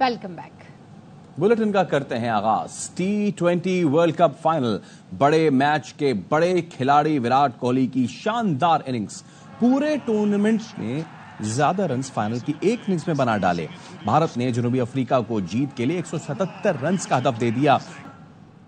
Welcome back. Bulletin کا کرتے ہیں آغاز۔ T20 ورلڈ کپ فائنل، بڑے میچ کے بڑے کھلاڑی وراٹ کوہلی کی شاندار اننگز، پورے ٹورنامنٹ میں زیادہ رنز فائنل کی ایک اننگز میں بنا ڈالے۔ بھارت نے جنوبی افریقہ کو جیت کے لیے 177 رنز کا ہدف دے دیا۔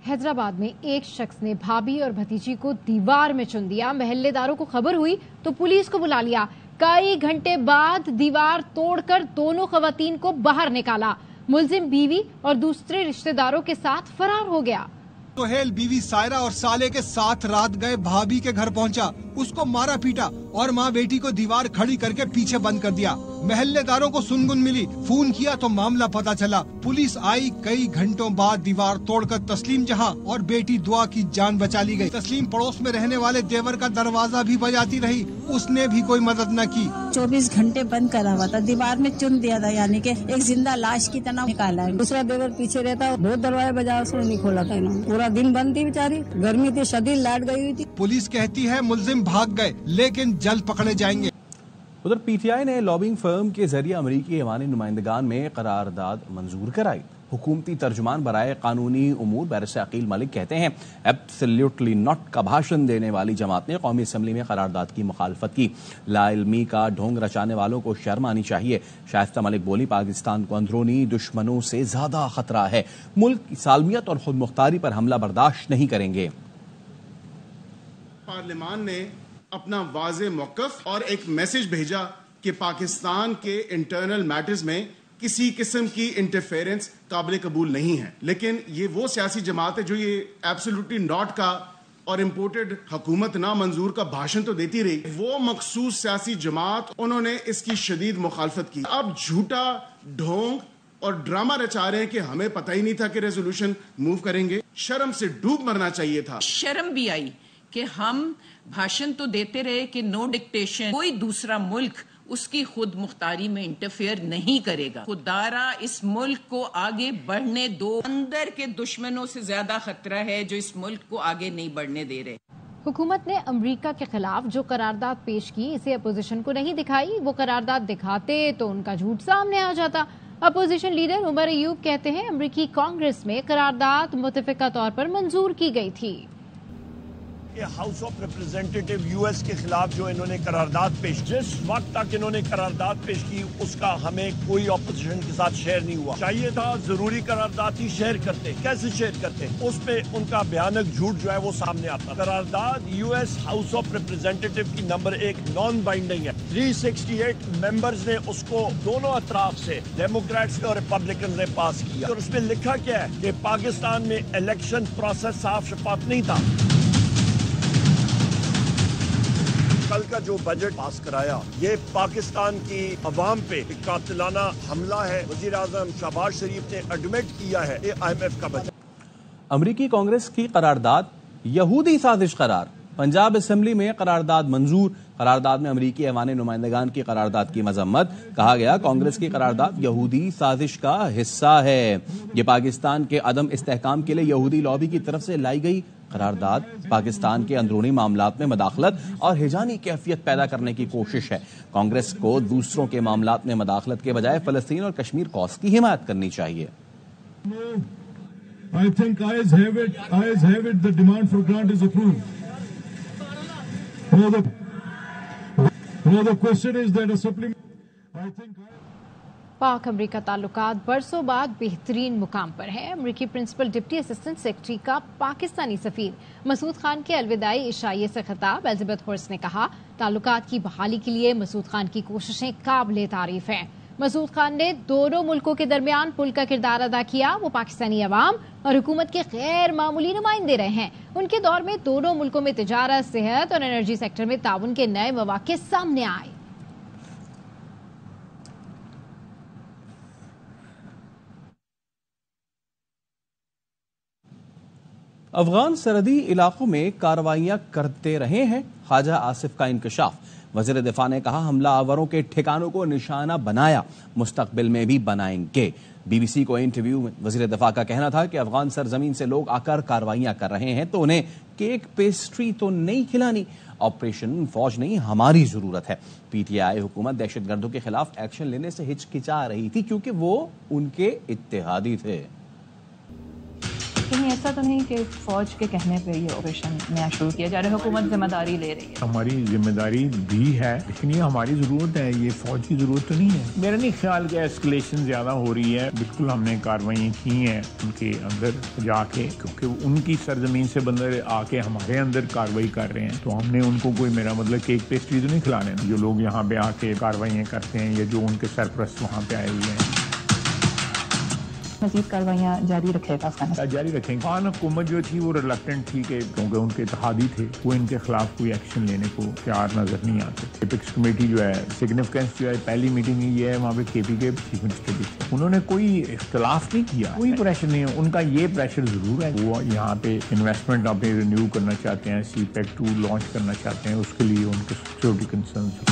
حیدرآباد میں ایک شخص نے بھابھی اور بھتیجی کو دیوار میں چن دیا۔ محلے داروں کو خبر ہوئی تو پولیس کو بلا لیا۔ کئی گھنٹے بعد دیوار توڑ کر دونوں خواتین کو باہر نکالا۔ ملزم بیوی اور دوسرے رشتہ داروں کے ساتھ فرار ہو گیا۔ سہیل بیوی سائرہ اور سالے کے ساتھ رات گئے بھابھی کے گھر پہنچا، اس کو مارا پیٹا اور ماں بیٹی کو دیوار کھڑی کر کے پیچھے بند کر دیا۔ محلے داروں کو سنگن ملی، فون کیا تو معاملہ پتا چلا۔ پولیس آئی، کئی گھنٹوں بعد دیوار توڑ کر تسلیم جہاں اور بیٹی دعا کی جان بچا لی گئی۔ تسلیم پڑوس میں رہنے والے دیور کا دروازہ بھی بجاتی رہی، اس نے بھی کوئی مدد نہ کی۔ 24 گھنٹے بند کرا ہوا تھا، دیوار میں چن دیا تھا، یعنی کہ ایک زندہ لاش کی طرح نکالا ہے۔ دوسرا دیور پیچھے رہتا، بہت دروازے بجا، اس نے نہیں کھولا تھا انہوں نے۔ پورا دن بند تھی بیچاری، گرمی تھی شدید، لائٹ گئی ہوئی تھی۔ پولیس کہتی ہے ملزم بھاگ گئے لیکن جلد پکڑے جائیں گے۔ ادھر پی ٹی آئی نے لابنگ فرم کے ذریعے امریکی ایوانی نمائندگان میں قرارداد منظور کرائی۔ حکومتی ترجمان برائے قانونی امور بیرسٹر عقیل ملک کہتے ہیں ایبسلیوٹلی ناٹ کا بھاشن دینے والی جماعت نے قومی اسمبلی میں قرارداد کی مخالفت کی۔ لا علمی کا ڈھونگ رچانے والوں کو شرم آنی چاہیے۔ شائستہ ملک بولی پاکستان کو اندرونی دشمنوں سے زیادہ خطرہ ہے، ملک کی سالمیت اور خود مختاری پر حملہ برداشت نہیں کریں گے۔ پارلیمان نے اپنا واضح موقف اور ایک میسج بھیجا کہ پاکستان کے انٹرنل میٹرز میں کسی قسم کی انٹرفیرنس قابل قبول نہیں ہے، لیکن یہ وہ سیاسی جماعت ہے جو یہ ایبسولوٹلی ناٹ کا اور امپورٹڈ حکومت نہ منظور کا بھاشن تو دیتی رہی، وہ مخصوص سیاسی جماعت انہوں نے اس کی شدید مخالفت کی۔ اب جھوٹا ڈھونگ اور ڈرامہ رچا رہے ہیں کہ ہمیں پتہ ہی نہیں تھا کہ ریزولوشن موو کریں گے۔ شرم سے ڈوب مرنا چاہیے تھا۔ شرم بھی آئی کہ ہم بھاشن تو دیتے رہے کہ نو ڈکٹیشن، کوئی دوسرا ملک اس کی خود مختاری میں انٹرفیئر نہیں کرے گا۔ خدارا اس ملک کو آگے بڑھنے دو، اندر کے دشمنوں سے زیادہ خطرہ ہے جو اس ملک کو آگے نہیں بڑھنے دے رہے۔ حکومت نے امریکہ کے خلاف جو قرارداد پیش کی اسے اپوزیشن کو نہیں دکھائی، وہ قرارداد دکھاتے تو ان کا جھوٹ سامنے آ جاتا۔ اپوزیشن لیڈر عمر ایوب کہتے ہیں امریکی کانگریس میں قرارداد متفقہ طور پر منظور کی گئی تھی۔ House of representative U S کے خلاف جو انہوں نے قرارداد پیش، جس وقت تک انہوں نے قرارداد پیش کی اس کا ہمیں کوئی اپوزیشن کے ساتھ شیئر نہیں ہوا۔ چاہیے تھا ضروری قرارداد ہی شیئر کرتے، کیسے شیئر کرتے؟ اس پہ ان کا بھیانک جھوٹ جو ہے وہ سامنے آتا۔ قرارداد U S house of representative کی نمبر 1 نان بائنڈنگ ہے۔ 368 ممبرز نے اس کو دونوں اطراف سے، ڈیموکریٹس اور ریپبلکنز نے پاس کیا، اور اس میں لکھا کیا ہے کہ پاکستان میں الیکشن پروسیس صاف شفاف نہیں تھا۔ کل کا جو بجٹ پاس کرایا یہ پاکستان کی عوام پہ ایک قاتلانہ حملہ ہے۔ وزیر اعظم شہباز شریف نے ایڈمٹ کیا ہے یہ IMF کا بجٹ۔ امریکی کانگریس کی قرارداد یہودی سازش قرار، پنجاب اسمبلی میں قرارداد منظور۔ قرارداد میں امریکی ایوان نمائندگان کی قرارداد کی مذمت، کہا گیا کانگریس کی قرارداد یہودی سازش کا حصہ ہے۔ یہ پاکستان کے عدم استحکام کے لیے یہودی لابی کی طرف سے لائی گئی قرارداد پاکستان کے اندرونی معاملات میں مداخلت اور ہجانی کیفیت پیدا کرنے کی کوشش ہے۔ کانگریس کو دوسروں کے معاملات میں مداخلت کے بجائے فلسطین اور کشمیر کوس کی حمایت کرنی چاہیے۔ I think ayes have it, the demand for grant is approved. Now the question is that a supplement, I think پاک امریکہ تعلقات برسوں بعد بہترین مقام پر ہیں۔ امریکی پرنسپل ڈپٹی اسسٹنٹ سیکرٹری کا پاکستانی سفیر مسعود خان کے الوداعی عشائیے سے خطاب، الزبتھ ہورس نے کہا تعلقات کی بحالی کے لیے مسعود خان کی کوششیں قابل تعریف ہیں۔ مسعود خان نے دونوں ملکوں کے درمیان پل کا کردار ادا کیا۔ وہ پاکستانی عوام اور حکومت کے غیر معمولی نمائندے رہے ہیں۔ ان کے دور میں دونوں ملکوں میں تجارت، صحت اور انرجی سیکٹر میں تعاون کے نئے مواقع سامنے آئے۔ افغان سرحدی علاقوں میں کارروائیاں کرتے رہے ہیں، خواجہ آصف کا انکشاف۔ وزیر دفاع نے کہا حملہ آوروں کے ٹھکانوں کو نشانہ بنایا، مستقبل میں بھی بنائیں گے۔ بی بی سی کو انٹرویو میں وزیر دفاع کا کہنا تھا کہ افغان سرزمین سے لوگ آ کر کارروائیاں کر رہے ہیں تو انہیں کیک پیسٹری تو نہیں کھلانی آپریشن فوج نہیں ہماری ضرورت ہے۔ پی ٹی آئی حکومت دہشت گردوں کے خلاف ایکشن لینے سے ہچکچا رہی تھی کیونکہ وہ ان کے اتحادی تھے۔ کہیں ایسا تو نہیں کہ فوج کے کہنے پہ یہ آپریشن نیا شروع کیا جا رہا ہے، حکومت ذمہ داری لے رہی ہے؟ ہماری ذمہ داری بھی ہے لیکن یہ ہماری ضرورت ہے، یہ فوج کی ضرورت تو نہیں ہے۔ میرا نہیں خیال کہ ایسکلیشن زیادہ ہو رہی ہے، بالکل ہم نے کارروائیاں کی ہیں ان کے اندر جا کے، کیونکہ ان کی سرزمین سے بندے آ کے ہمارے اندر کارروائی کر رہے ہیں تو ہم نے ان کو کوئی، میرا مطلب کیک پیسٹری تو نہیں کھلانے جو لوگ یہاں پہ آ کے کارروائیاں کرتے ہیں یا جو ان کے سرپرست وہاں پہ آئے ہوئے ہیں۔ مزید کارروائیاں جاری رکھے گا افغانستان؟ جاری رکھیں گے۔ خان حکومت جو تھی وہ ریلکٹنٹ تھی کہ کیونکہ ان کے اتحادی تھے، وہ ان کے خلاف کوئی ایکشن لینے کو تیار نظر نہیں آتے۔ ایپکس کمیٹی جو ہے سگنیفیکینس جو ہے، پہلی میٹنگ یہ ہے، وہاں پہ کے پی کے چیف منسٹر بھی تھے، انہوں نے کوئی اختلاف نہیں کیا، کوئی پریشر نہیں ہے۔ ان کا یہ پریشر ضرور ہے، وہ یہاں پہ انویسٹمنٹ اپنی رینیو کرنا چاہتے ہیں، سی پیک 2 لانچ کرنا چاہتے ہیں، اس کے لیے ان کے سیکورٹی کنسرنز۔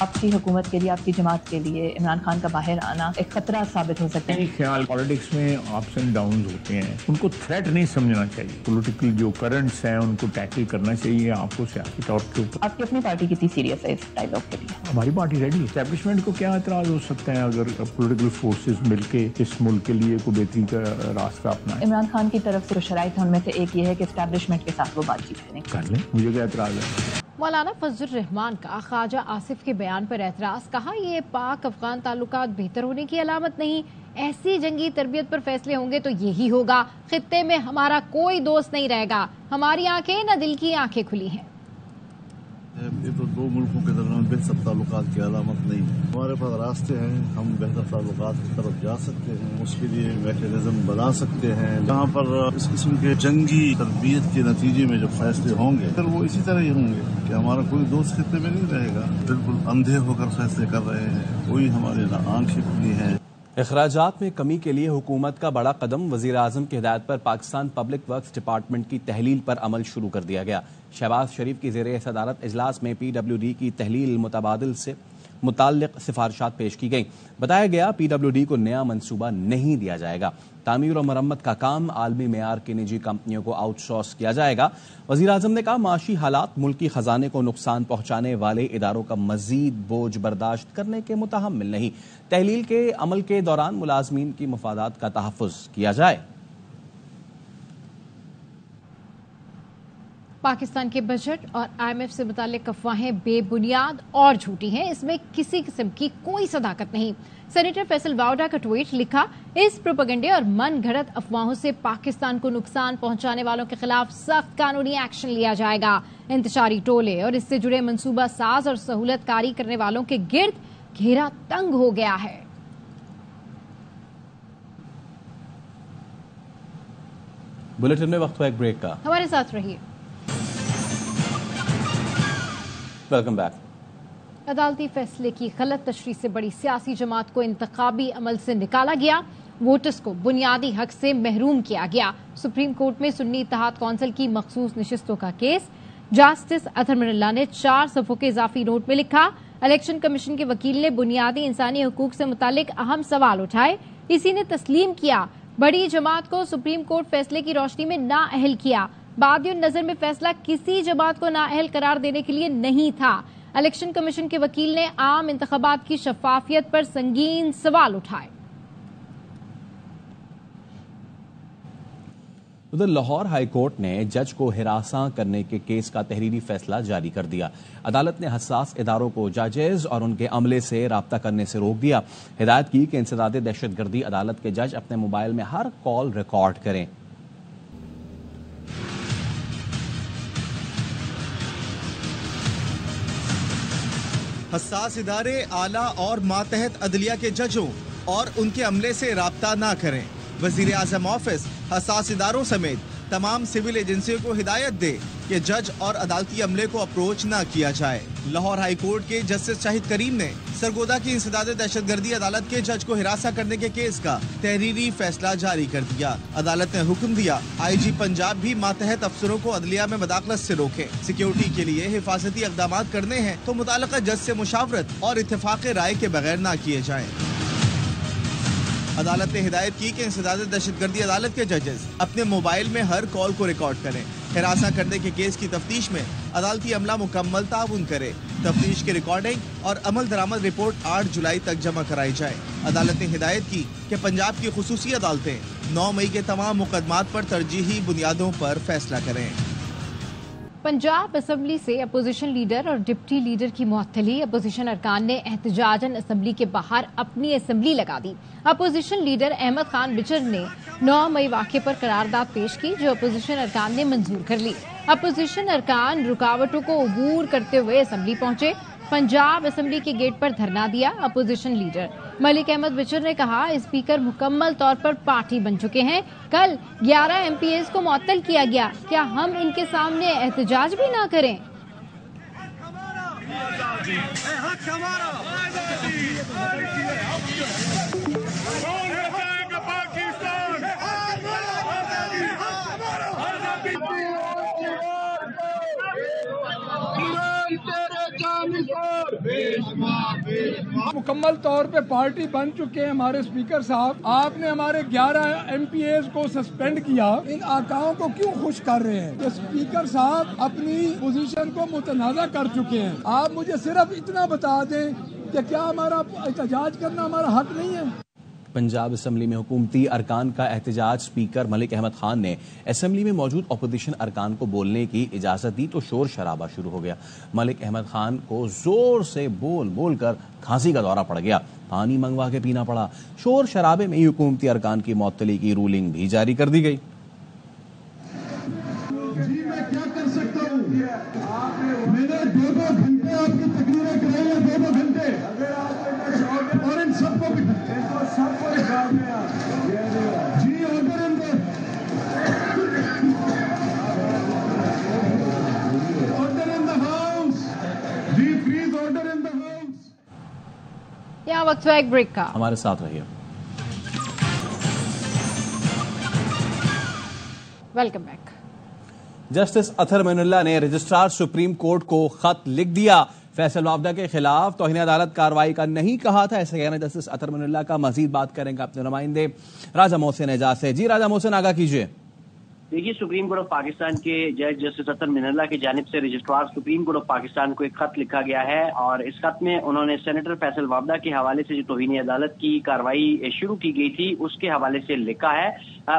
آپ کی حکومت کے لیے، آپ کی جماعت کے لیے عمران خان کا باہر آنا ایک خطرہ ثابت ہو سکتا ہے؟ میرے خیال پالیٹکس میں اپس اینڈ ڈاؤنز ہوتے ہیں، ان کو تھریٹ نہیں سمجھنا چاہیے، پولیٹیکل جو کرنٹس ہیں ان کو ٹیکل کرنا چاہیے آپ کو سیاسی طور کے اوپر۔ آپ کی اپنی پارٹی کتنی سیریس ہے اس ڈائیلاگ کے لیے؟ ہماری پارٹی ریڈی ہے۔ اسٹیبلشمنٹ کو کیا اعتراض ہو سکتا ہے اگر پولیٹیکل فورسز مل کے اس ملک کے لیے کوئی بہتری کا راستہ اپنائیں؟ عمران خان کی طرف سے شرائط ان میں سے ایک یہ ہے کہ اسٹیبلشمنٹ کے ساتھ وہ بات چیت کریں۔ کر لیں، مجھے کیا اعتراض ہے؟ مولانا فضل الرحمان کا خواجہ آصف کے بیان پر اعتراض، کہا یہ پاک افغان تعلقات بہتر ہونے کی علامت نہیں، ایسی جنگی تربیت پر فیصلے ہوں گے تو یہی ہوگا، خطے میں ہمارا کوئی دوست نہیں رہے گا، ہماری آنکھیں نہ دل کی آنکھیں کھلی ہیں۔ یہ تو دو ملکوں کے درمیان بہتر تعلقات کی علامت نہیں ہے، ہمارے پاس راستے ہیں، ہم بہتر تعلقات کی طرف جا سکتے ہیں، اس کے لیے میکینزم بنا سکتے ہیں جہاں پر اس قسم کے جنگی تربیت کے نتیجے میں جو فیصلے ہوں گے پھر وہ اسی طرح ہی ہوں گے کہ ہمارا کوئی دوست خطے میں نہیں رہے گا، بالکل اندھے ہو کر فیصلے کر رہے ہیں، کوئی ہماری نہ آنکھیں کھلی ہیں۔ اخراجات میں کمی کے لیے حکومت کا بڑا قدم، وزیر اعظم کی ہدایت پر پاکستان پبلک ورکس ڈپارٹمنٹ کی تحلیل پر عمل شروع کر دیا گیا۔ شہباز شریف کی زیر صدارت اجلاس میں پی ڈبلیو ڈی کی تحلیل متبادل سے متعلق سفارشات پیش کی گئیں۔ بتایا گیا پی ڈبلیو ڈی کو نیا منصوبہ نہیں دیا جائے گا، تعمیر و مرمت کا کام عالمی معیار کی نجی کمپنیوں کو آؤٹ سورس کیا جائے گا۔ وزیر اعظم نے کہا معاشی حالات ملکی خزانے کو نقصان پہنچانے والے اداروں کا مزید بوجھ برداشت کرنے کے متحمل نہیں، تحلیل کے عمل کے دوران ملازمین کی مفادات کا تحفظ کیا جائے۔ پاکستان کے بجٹ اور آئی ایم ایف سے متعلق افواہیں بے بنیاد اور جھوٹی ہیں، اس میں کسی قسم کی کوئی صداقت نہیں۔ سینیٹر فیصل واوڈا کا ٹویٹ لکھا، اس پروپیگنڈے اور من گھڑت افواہوں سے پاکستان کو نقصان پہنچانے والوں کے خلاف سخت قانونی ایکشن لیا جائے گا۔ انتشاری ٹولے اور اس سے جڑے منصوبہ ساز اور سہولت کاری کرنے والوں کے گرد گھیرا تنگ ہو گیا ہے۔ بلیٹن میں وقت ہوا ایک بریک کا، ہمارے ساتھ رہیے۔ Welcome back. عدالتی فیصلے کی غلط تشریح سے بڑی سیاسی جماعت کو انتخابی عمل سے نکالا گیا، ووٹرز کو بنیادی حق سے محروم کیا گیا۔ سپریم کورٹ میں سنی اتحاد کونسل کی مخصوص نشستوں کا کیس، جسٹس اطہر من اللہ نے 4 صفحوں کے اضافی نوٹ میں لکھا، الیکشن کمیشن کے وکیل نے بنیادی انسانی حقوق سے متعلق اہم سوال اٹھائے، اسی نے تسلیم کیا، بڑی جماعت کو سپریم کورٹ فیصلے کی روشنی میں نااہل کیا، بادی النظر میں فیصلہ کسی جماعت کو نااہل قرار دینے کے لیے نہیں تھا۔ الیکشن کمیشن کے وکیل نے عام انتخابات کی شفافیت پر سنگین سوال اٹھائے۔ ادھر لاہور ہائی کورٹ نے جج کو ہراساں کرنے کے کیس کا تحریری فیصلہ جاری کر دیا۔ عدالت نے حساس اداروں کو ججز اور ان کے عملے سے رابطہ کرنے سے روک دیا، ہدایت کی کہ انسداد دہشت گردی عدالت کے جج اپنے موبائل میں ہر کال ریکارڈ کریں۔ حساس ادارے اعلیٰ اور ماتحت عدلیہ کے ججوں اور ان کے عملے سے رابطہ نہ کریں۔ وزیر اعظم آفس حساس اداروں سمیت تمام سول ایجنسیوں کو ہدایت دے کہ جج اور عدالتی عملے کو اپروچ نہ کیا جائے۔ لاہور ہائی کورٹ کے جسٹس شاہد کریم نے سرگودا کی انسداد دہشت گردی عدالت کے جج کو ہراساں کرنے کے کیس کا تحریری فیصلہ جاری کر دیا۔ عدالت نے حکم دیا آئی جی پنجاب بھی ماتحت افسروں کو عدلیہ میں مداخلت سے روکیں۔ سیکیورٹی کے لیے حفاظتی اقدامات کرنے ہیں تو متعلقہ جج سے مشاورت اور اتفاق رائے کے بغیر نہ کیے جائیں۔ عدالت نے ہدایت کی کہ انسداد دہشت گردی عدالت کے ججز اپنے موبائل میں ہر کال کو ریکارڈ کریں۔ ہراساں کرنے کے کیس کی تفتیش میں عدالتی عملہ مکمل تعاون کرے. تفتیش کی ریکارڈنگ اور عمل درآمد رپورٹ 8 جولائی تک جمع کرائی جائے. عدالت نے ہدایت کی کہ پنجاب کی خصوصی عدالتیں 9 مئی کے تمام مقدمات پر ترجیحی بنیادوں پر فیصلہ کریں. پنجاب اسمبلی سے اپوزیشن لیڈر اور ڈپٹی لیڈر کی معطلی. اپوزیشن ارکان نے احتجاجاً اسمبلی کے باہر اپنی اسمبلی لگا دی. اپوزیشن لیڈر احمد خان بچر نے 9 مئی واقعے پر قرارداد پیش کی جو اپوزیشن ارکان نے منظور کر لی. اپوزیشن ارکان رکاوٹوں کو عبور کرتے ہوئے اسمبلی پہنچے. پنجاب اسمبلی کے گیٹ پر دھرنا دیا. Opposition leader Malik Ahmad Butcher نے کہا اسپیکر مکمل طور پر پارٹی بن چکے ہیں. کل 11 MPs کو معطل کیا گیا. کیا ہم ان کے سامنے احتجاج بھی نہ کریں؟ مکمل طور پہ پارٹی بن چکے ہیں ہمارے اسپیکر صاحب. آپ نے ہمارے 11 MPs کو سسپینڈ کیا. ان آقاؤں کو کیوں خوش کر رہے ہیں کہ اسپیکر صاحب اپنی پوزیشن کو متنازع کر چکے ہیں؟ آپ مجھے صرف اتنا بتا دیں کہ کیا ہمارا احتجاج کرنا ہمارا حق نہیں ہے؟ پنجاب اسمبلی میں حکومتی ارکان کا احتجاج. اسپیکر ملک احمد خان نے اسمبلی میں موجود اپوزیشن ارکان کو بولنے کی اجازت دی تو شور شرابہ شروع ہو گیا. ملک احمد خان کو زور سے بول کر کھانسی کا دورہ پڑ گیا. پانی منگوا کے پینا پڑا. شور شرابے میں ہی حکومتی ارکان کی معطلی کی رولنگ بھی جاری کر دی گئی. جی میں کیا کر سکتا ہوں؟ میں نے 2 گھنٹے آپ کی تقریریں کرائی ہیں. 2 گھنٹے اور ان سب کو جی آرڈر ان دا ہاؤس. جی please order in the house. یہاں وقت ہے ایک بریک کا. ہمارے ساتھ رہیے. Welcome back. Justice Athar Minallah نے رجسٹرار سپریم کورٹ کو خط لکھ دیا. فیصل وابڈہ کے خلاف توہین عدالت کارروائی کا نہیں کہا تھا. ایسا کہنا جسٹس اطہر معین اللہ کا. مزید بات کریں گے اپنے نمائندے راجہ محسن اعجاز سے. جی راجہ محسن آگاہ کیجیے. دیکھیے سپریم کورٹ آف پاکستان کے جج جسٹس اطہر معین اللہ کی جانب سے registrar supreme court of Pakistan کو ایک خط لکھا گیا ہے اور اس خط میں انہوں نے سینیٹر فیصل وابڈہ کے حوالے سے جو توہین عدالت کی کارروائی شروع کی گئی تھی اس کے حوالے سے لکھا ہے.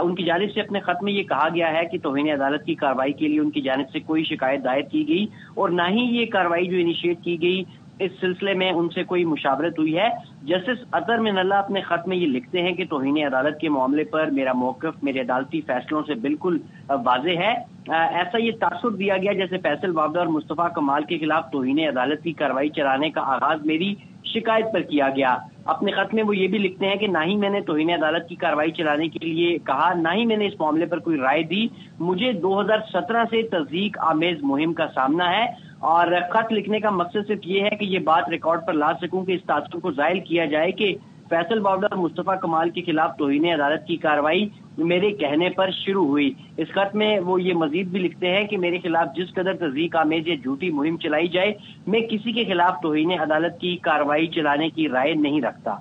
ان کی جانب سے اپنے خط میں یہ کہا گیا ہے کہ توہین عدالت کی کارروائی کے لیے ان کی جانب سے کوئی شکایت دائر کی گئی اور نہ ہی یہ کارروائی جو انیشیٹ کی گئی اس سلسلے میں ان سے کوئی مشاورت ہوئی ہے. جسٹس اطہر معین اللہ اپنے خط میں یہ لکھتے ہیں کہ توہین عدالت کے معاملے پر میرا موقف میرے عدالتی فیصلوں سے بالکل واضح ہے. ایسا یہ تاثر دیا گیا جیسے فیصل وابڈہ اور مصطفیٰ کمال کے خلاف توہین عدالت کی کارروائی چلانے کا آغاز میری شکایت پر کیا گیا. اپنے خط میں وہ یہ بھی لکھتے ہیں کہ نہ ہی میں نے توہین عدالت کی کارروائی چلانے کے لیے کہا نہ ہی میں نے اس معاملے پر کوئی رائے دی. مجھے 2017 سے تصدیق آمیز مہم کا سامنا ہے اور خط لکھنے کا مقصد صرف یہ ہے کہ یہ بات ریکارڈ پر لا سکوں کہ اس تاثر کو ظاہر کیا جائے کہ فیصل وابڈہ اور مصطفیٰ کمال کے خلاف توہین عدالت کی کارروائی میرے کہنے پر شروع ہوئی. اس خط میں وہ یہ مزید بھی لکھتے ہیں کہ میرے خلاف جس قدر تصدیق آمیز یا جھوٹی مہم چلائی جائے میں کسی کے خلاف توہین عدالت کی کارروائی چلانے کی رائے نہیں رکھتا.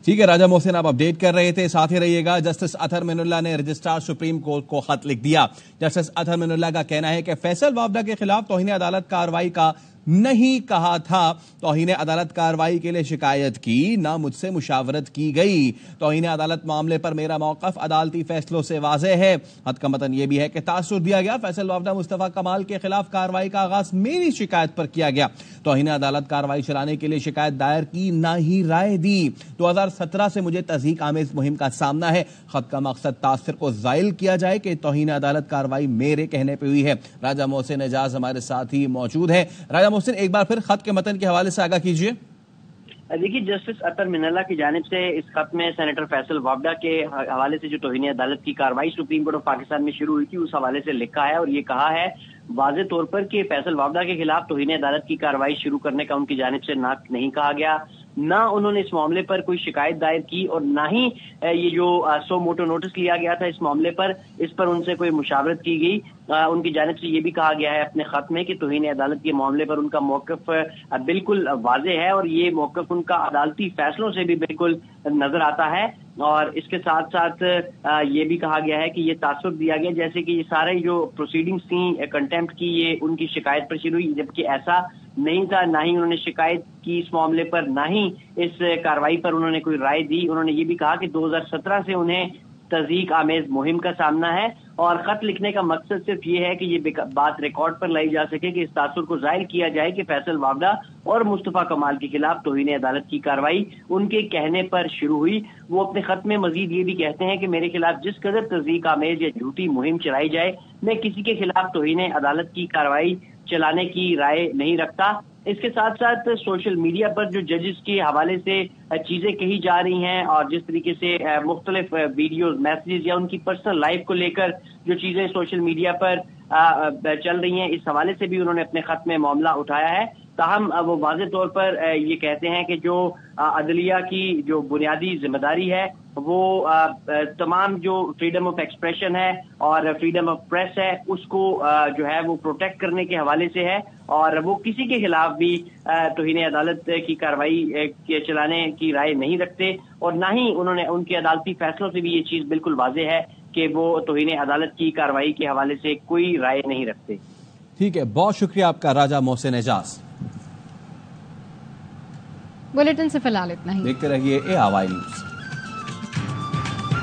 ٹھیک ہے راجہ محسن آپ اپڈیٹ کر رہے تھے ساتھ ہی رہیے گا. جسٹس اطہر معین اللہ نے رجسٹرار سپریم کورٹ کو خط لکھ دیا. جسٹس اطہر معین اللہ کا کہنا ہے کہ فیصل وابڈہ کے خلاف توہین عدالت کارروائی کا نہیں کہا تھا. توہین عدالت کارروائی کے لیے شکایت کی نہ مجھ سے مشاورت کی گئی. توہین عدالت معاملے پر میرا موقف عدالتی فیصلوں سے واضح ہے. خط کا متن یہ بھی ہے کہ تاثر دیا گیا فیصل وابڈہ مصطفیٰ کمال کے خلاف کارروائی کا آغاز میری شکایت پر کیا گیا. توہین عدالت کارروائی چلانے کے لیے شکایت دائر کی نہ ہی رائے دی. 2017 سے مجھے تصدیق آمیز مہم کا سامنا ہے. خط کا مقصد تاثر کو زائل کیا جائے کہ توہین عدالت کارروائی میرے کہنے پہ ہوئی ہے. راجہ محسن اعجاز ہمارے ساتھ ہی موجود ہے. راجہ محسن ایک بار پھر خط کے متن کے حوالے سے آگاہ کیجیے. دیکھیے جسٹس اطہر معین اللہ کی جانب سے اس خط میں سینیٹر فیصل وابڈہ کے حوالے سے جو توہین عدالت کی کارروائی سپریم کورٹ آف پاکستان میں شروع ہوئی تھی اس حوالے سے لکھا ہے اور یہ کہا ہے واضح طور پر کہ فیصل وابڈہ کے خلاف توہین عدالت کی کارروائی شروع کرنے کا ان کی جانب سے نہیں کہا گیا. نہ انہوں نے اس معاملے پر کوئی شکایت دائر کی اور نہ ہی یہ جو سو موٹو نوٹس لیا گیا تھا اس معاملے پر، اس پر ان سے کوئی مشاورت کی گئی۔ ان کی جانب سے یہ بھی کہا گیا ہے اپنے خط میں کہ توہین عدالت کے معاملے پر ان کا موقف بالکل واضح ہے، اور یہ موقف ان کا عدالتی فیصلوں سے بھی بالکل نظر آتا ہے۔ اور اس کے ساتھ ساتھ یہ بھی کہا گیا ہے کہ یہ تاثر دیا گیا جیسے کہ یہ سارے جو پروسیڈنگز تھیں کنٹمپٹ کی، یہ ان کی شکایت پر شروع ہوئی، جبکہ ایسا نہیں تھا۔ نہ ہی انہوں نے شکایت کی اس معاملے پر، نہ ہی اس کارروائی پر انہوں نے کوئی رائے دی۔ انہوں نے یہ بھی کہا کہ 2017 سے انہیں تضییق آمیز مہم کا سامنا ہے، اور خط لکھنے کا مقصد صرف یہ ہے کہ یہ بات ریکارڈ پر لائی جا سکے کہ اس تاثر کو ظاہر کیا جائے کہ فیصل وابڈا اور مصطفیٰ کمال کے خلاف توہین عدالت کی کارروائی ان کے کہنے پر شروع ہوئی۔ وہ اپنے خط میں مزید یہ بھی کہتے ہیں کہ میرے خلاف جس قدر تضییق آمیز یا جھوٹی مہم چلائی جائے، میں کسی کے خلاف توہین عدالت کی کارروائی چلانے کی رائے نہیں رکھتا۔ اس کے ساتھ ساتھ سوشل میڈیا پر جو ججز کے حوالے سے چیزیں کہی جا رہی ہیں، اور جس طریقے سے مختلف ویڈیوز، میسیجز یا ان کی پرسنل لائف کو لے کر جو چیزیں سوشل میڈیا پر چل رہی ہیں، اس حوالے سے بھی انہوں نے اپنے خط میں معاملہ اٹھایا ہے۔ تاہم وہ واضح طور پر یہ کہتے ہیں کہ جو عدلیہ کی جو بنیادی ذمہ داری ہے وہ تمام جو فریڈم آف ایکسپریشن ہے اور فریڈم آف پریس ہے اس کو جو ہے وہ پروٹیکٹ کرنے کے حوالے سے ہے، اور وہ کسی کے خلاف بھی توہین عدالت کی کارروائی چلانے کی رائے نہیں رکھتے، اور نہ ہی انہوں نے ان کے عدالتی فیصلوں سے بھی یہ چیز بالکل واضح ہے کہ وہ توہین عدالت کی کارروائی کے حوالے سے کوئی رائے نہیں رکھتے۔ ٹھیک ہے، بہت شکریہ آپ کا راجہ محسن اعجاز۔ بلیٹن سے فی الحال اتنا ہی، دیکھتے رہیے ARY نیوز۔